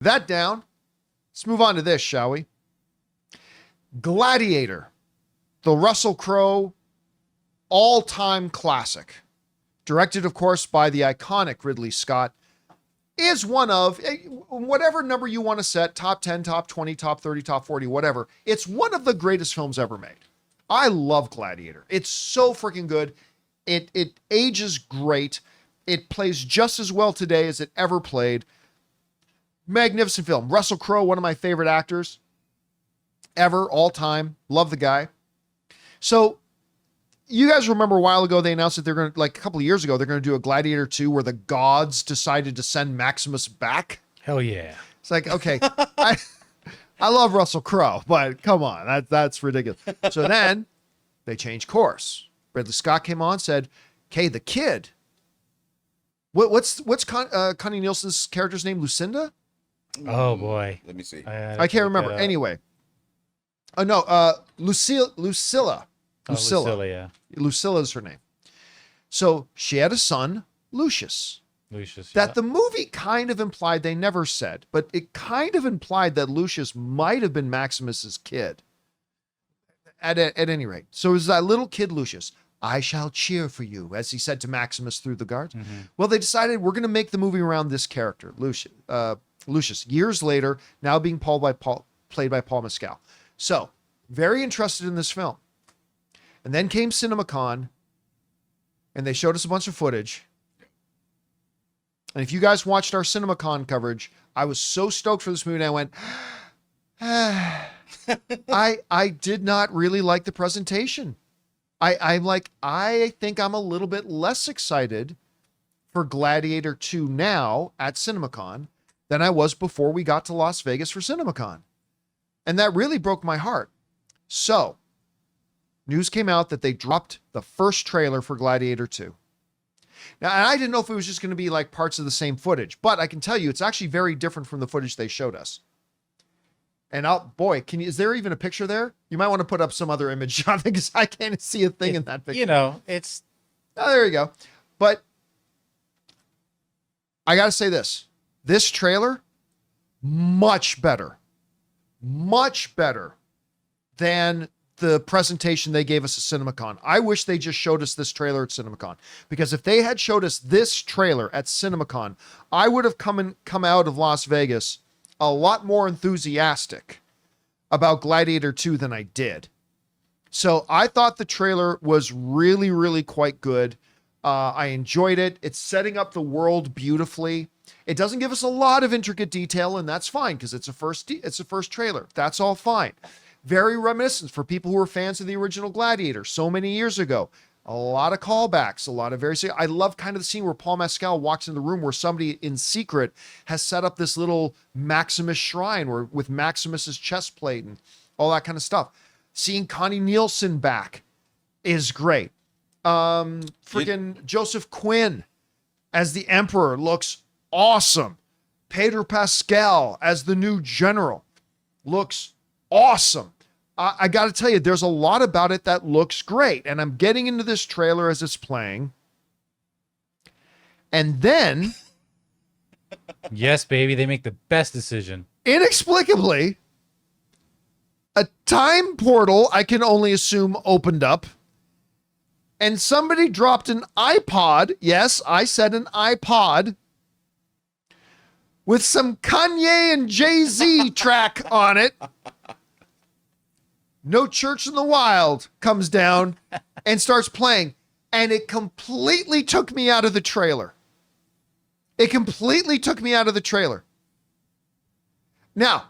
That down. Let's move on to this, shall we? Gladiator, the Russell Crowe all-time classic, directed, of course, by the iconic Ridley Scott, is one of, whatever number you want to set, top 10, top 20, top 30, top 40, whatever, it's one of the greatest films ever made. I love Gladiator. It's so freaking good. It ages great. It plays just as well today as it ever played. Magnificent film. Russell Crowe, one of my favorite actors ever, all time. Love the guy. So you guys remember a while ago, they announced that they're going to, like a couple of years ago, they're going to do a Gladiator 2 where the gods decided to send Maximus back. Hell yeah. It's like, okay, I love Russell Crowe, but come on, that's ridiculous. So then they changed course. Ridley Scott came on, said, okay, the kid. What's Connie Nielsen's character's name? Lucinda? Oh boy. Let me see. I can't remember. Anyway. Oh no, Lucilla. Lucilla, yeah. Lucilla is her name. So she had a son, Lucius. Lucius. That the movie kind of implied, they never said, but it kind of implied that Lucius might have been Maximus's kid. At any rate. So it was that little kid, Lucius. I shall cheer for you, as he said to Maximus through the guards. Mm-hmm. Well, they decided we're going to make the movie around this character, Lucius. Years later, now being played by Paul Mescal. So, very interested in this film. And then came Cinemacon, and they showed us a bunch of footage. And if you guys watched our Cinemacon coverage, I was so stoked for this movie, and I went, I did not really like the presentation. I think I'm a little bit less excited for Gladiator 2 now at Cinemacon than I was before we got to Las Vegas for Cinemacon. And that really broke my heart. So, news came out that they dropped the first trailer for Gladiator 2. Now, and I didn't know if it was just going to be like parts of the same footage, but I can tell you it's actually very different from the footage they showed us. And is there even a picture there? You might want to put up some other image, Jonathan, because I can't see a thing in that picture. You know, it's... Oh, there you go. But I got to say this. This trailer, much better than the presentation they gave us at CinemaCon. I wish they just showed us this trailer at CinemaCon, because if they had showed us this trailer at CinemaCon, I would have come out of Las Vegas a lot more enthusiastic about Gladiator 2 than I did. So I thought the trailer was really, really quite good. I enjoyed it. It's setting up the world beautifully. It doesn't give us a lot of intricate detail, and that's fine because it's a first trailer. That's all fine. Very reminiscent for people who are fans of the original Gladiator so many years ago. A lot of callbacks, a lot of I love kind of the scene where Paul Mescal walks in the room where somebody in secret has set up this little Maximus shrine with Maximus's chest plate and all that kind of stuff. Seeing Connie Nielsen back is great. Joseph Quinn as the Emperor looks awesome. Pedro Pascal as the new general looks awesome. I got to tell you, there's a lot about it that looks great. And I'm getting into this trailer as it's playing. And then... Yes, baby, they make the best decision. Inexplicably, a time portal, I can only assume, opened up. And somebody dropped an iPod. Yes, I said an iPod. With some Kanye and Jay-Z track on it. No Church in the Wild comes down and starts playing. And it completely took me out of the trailer. Now,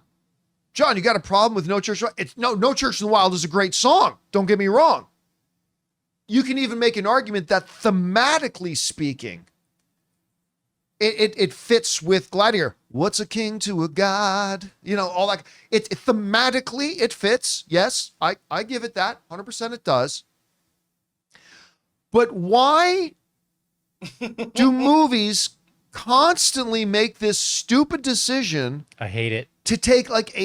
John, you got a problem with No Church? No Church in the Wild is a great song. Don't get me wrong. You can even make an argument that thematically speaking, it fits with Gladiator. What's a king to a god? You know, all that. It thematically, it fits. Yes, I give it that. 100% it does. But why do movies constantly make this stupid decision? I hate it. To take like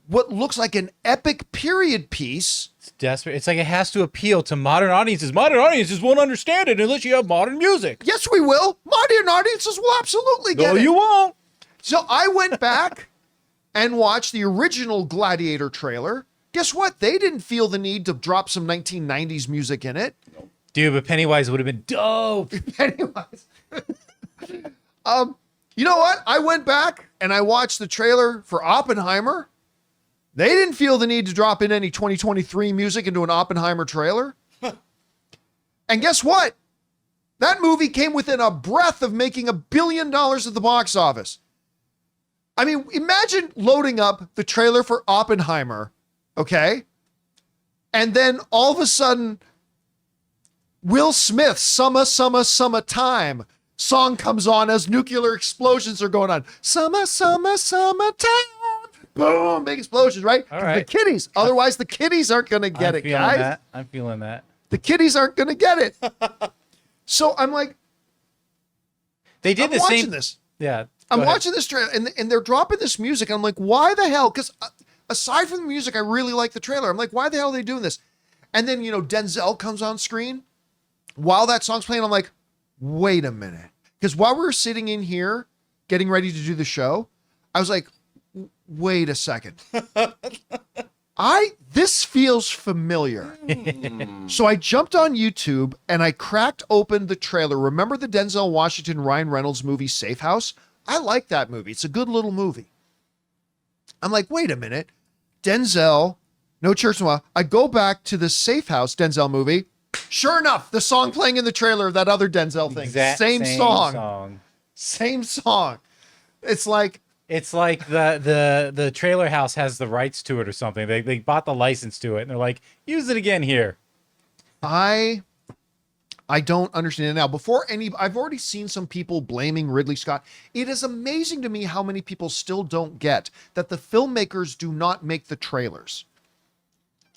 what looks like an epic period piece. It's desperate. It's like it has to appeal to modern audiences. Modern audiences won't understand it unless you have modern music. Yes, we will. Modern audiences will absolutely get it. No, you won't. So I went back and watch the original Gladiator trailer, guess what? They didn't feel the need to drop some 1990s music in it. Dude, but Pennywise would have been dope. Pennywise. You know what? I went back and I watched the trailer for Oppenheimer. They didn't feel the need to drop in any 2023 music into an Oppenheimer trailer. And guess what? That movie came within a breath of making $1 billion at the box office. I mean, imagine loading up the trailer for Oppenheimer, okay? And then all of a sudden, Will Smith's Summertime song comes on as nuclear explosions are going on. Summertime. Boom, big explosions, right? All right. The kiddies. Otherwise, the kiddies aren't going to get it, guys. I'm feeling that. The kiddies aren't going to get it. So I'm like, They did I'm the watching same. this. Yeah. I'm go ahead. watching this trailer, and they're dropping this music. And I'm like, why the hell? Because aside from the music, I really like the trailer. I'm like, why the hell are they doing this? And then, Denzel comes on screen. While that song's playing, I'm like, wait a minute. Because while we were sitting in here getting ready to do the show, I was like, wait a second. This feels familiar. So I jumped on YouTube and I cracked open the trailer. Remember the Denzel Washington, Ryan Reynolds movie, Safe House? I like that movie. It's a good little movie. I'm like, wait a minute. Denzel, No Church in a While. I go back to the Safe House Denzel movie. Sure enough, the song playing in the trailer of that other Denzel thing. Same song. Same song. It's like the trailer house has the rights to it or something. They bought the license to it and they're like, use it again here. I don't understand it now. I've already seen some people blaming Ridley Scott. It is amazing to me how many people still don't get that the filmmakers do not make the trailers.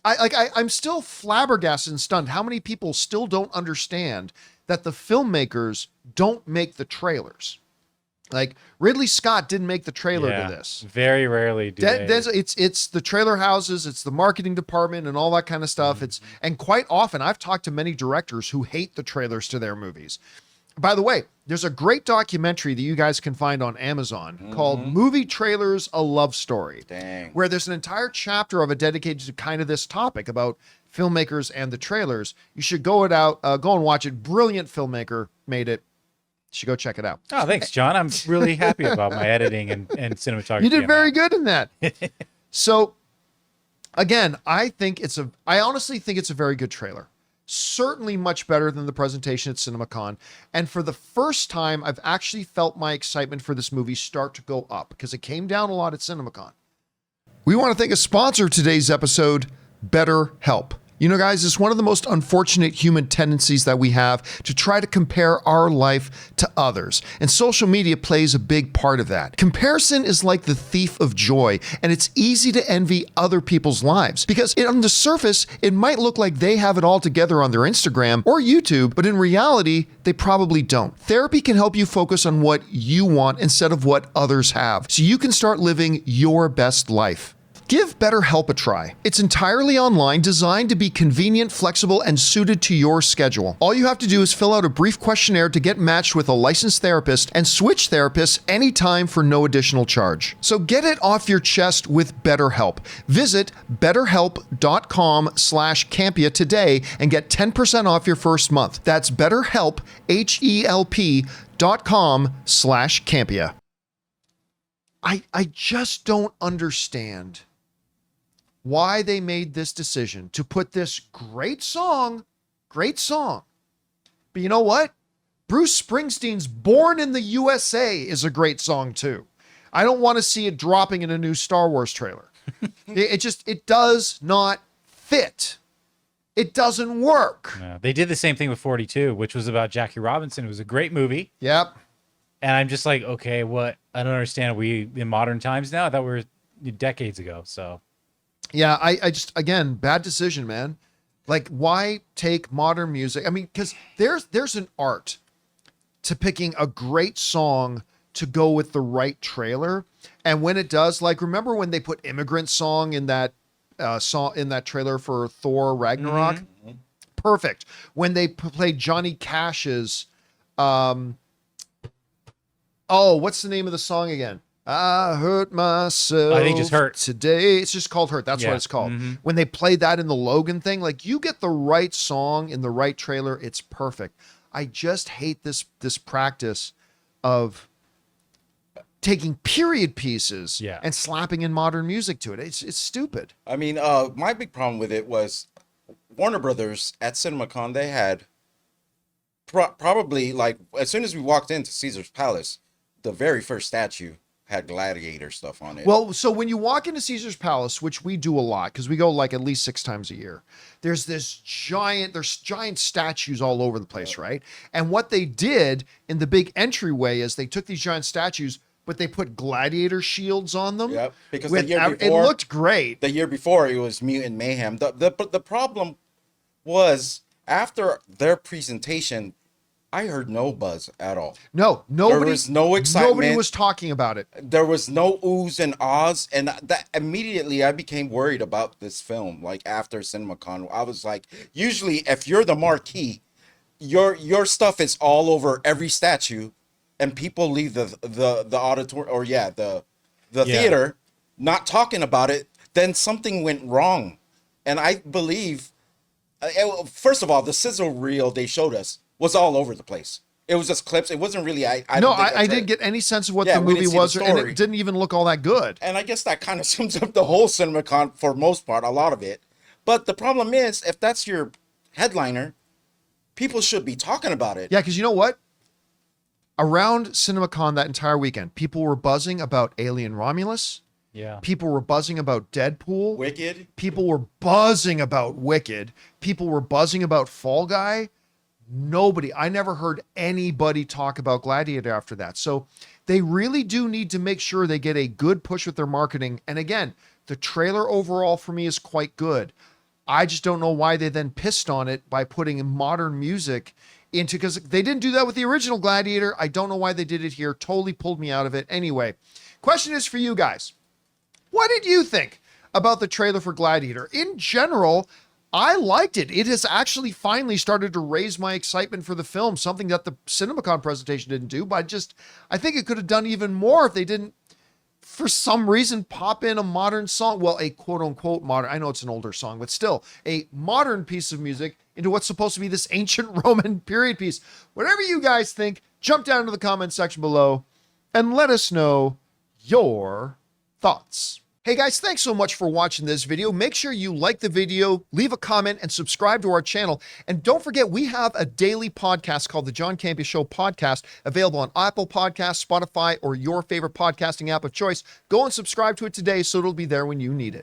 I'm still flabbergasted and stunned how many people still don't understand that the filmmakers don't make the trailers. Like Ridley Scott didn't make the trailer to this. Very rarely do they. It's the trailer houses, it's the marketing department and all that kind of stuff. And quite often I've talked to many directors who hate the trailers to their movies. By the way, there's a great documentary that you guys can find on Amazon called Movie Trailers, A Love Story. Dang. Where there's an entire chapter of it dedicated to kind of this topic about filmmakers and the trailers. You should go and watch it. Brilliant filmmaker made it. You should go check it out. Oh, thanks, John. I'm really happy about my editing and cinematography. You did very good in that. So, again, I honestly think it's a very good trailer. Certainly much better than the presentation at Cinemacon. And for the first time, I've actually felt my excitement for this movie start to go up because it came down a lot at Cinemacon. We want to thank a sponsor of today's episode, BetterHelp. You know, guys, it's one of the most unfortunate human tendencies that we have to try to compare our life to others. And social media plays a big part of that. Comparison is like the thief of joy, and it's easy to envy other people's lives because on the surface, it might look like they have it all together on their Instagram or YouTube, but in reality, they probably don't. Therapy can help you focus on what you want instead of what others have, so you can start living your best life. Give BetterHelp a try. It's entirely online, designed to be convenient, flexible, and suited to your schedule. All you have to do is fill out a brief questionnaire to get matched with a licensed therapist and switch therapists anytime for no additional charge. So get it off your chest with BetterHelp. Visit betterhelp.com/Campea today and get 10% off your first month. That's BetterHelp, HELP.com/Campea. I just don't understand why they made this decision to put this great song. But you know what? Bruce Springsteen's Born in the USA is a great song too. I don't want to see it dropping in a new Star Wars trailer. It does not fit. It doesn't work. No, they did the same thing with 42, which was about Jackie Robinson. It was a great movie. Yep. And I'm just like, okay, what? I don't understand. Are we in modern times now? I thought we were decades ago. So, yeah, I just, again, bad decision, man. Like, why take modern music? I mean, because there's an art to picking a great song to go with the right trailer. And when it does, like, remember when they put Immigrant Song in that trailer for Thor Ragnarok? Mm-hmm. Perfect. When they played Johnny Cash's, what's the name of the song again? I hurt myself. I think just Hurt. Today. It's just called Hurt. That's Yeah. what it's called. Mhm. When they played that in the Logan thing, like you get the right song in the right trailer, it's perfect. I just hate this practice of taking period pieces Yeah. and slapping in modern music to it. It's stupid. I mean, my big problem with it was Warner Brothers at CinemaCon. They had probably, like, as soon as we walked into Caesar's Palace, the very first statue had Gladiator stuff on it. Well, so when you walk into Caesar's Palace, which we do a lot because we go like at least 6 times a year, there's giant statues all over the place, right? And what they did in the big entryway is they took these giant statues, but they put Gladiator shields on them. Yep, because with, the year it before, looked great. the year before it was Mutant Mayhem. The problem was after their presentation, I heard no buzz at all. No, nobody. There was no excitement. Nobody was talking about it. There was no oohs and ahs, and that immediately I became worried about this film. Like after CinemaCon, I was like, usually if you're the marquee, your stuff is all over every statue, and people leave the auditorium or the theater not talking about it. Then something went wrong, and I believe, first of all, the sizzle reel they showed us was all over the place. It was just clips. It wasn't really. I didn't get any sense of what the we movie didn't see the was, and story. it didn't even look all that good. And I guess that kind of sums up the whole CinemaCon for most part, a lot of it. But the problem is, if that's your headliner, people should be talking about it. Yeah, because you know what? Around CinemaCon that entire weekend, people were buzzing about Alien Romulus. Yeah. People were buzzing about Deadpool. Wicked. People were buzzing about Wicked. People were buzzing about Fall Guy. I never heard anybody talk about Gladiator after that. So they really do need to make sure they get a good push with their marketing. And again, the trailer overall for me is quite good. I just don't know why they then pissed on it by putting modern music into, because they didn't do that with the original Gladiator. I don't know why they did it here. Totally pulled me out of it. Anyway, question is for you guys. What did you think about the trailer for Gladiator? In general, I liked it. It has actually finally started to raise my excitement for the film, something that the CinemaCon presentation didn't do, but I think it could have done even more if they didn't, for some reason, pop in a modern song. Well, a quote unquote modern, I know it's an older song, but still a modern piece of music into what's supposed to be this ancient Roman period piece. Whatever you guys think, jump down to the comment section below and let us know your thoughts. Hey guys, thanks so much for watching this video. Make sure you like the video, leave a comment, and subscribe to our channel. And don't forget, we have a daily podcast called the John Campea Show podcast, available on Apple Podcasts, Spotify, or your favorite podcasting app of choice. Go and subscribe to it today so it'll be there when you need it.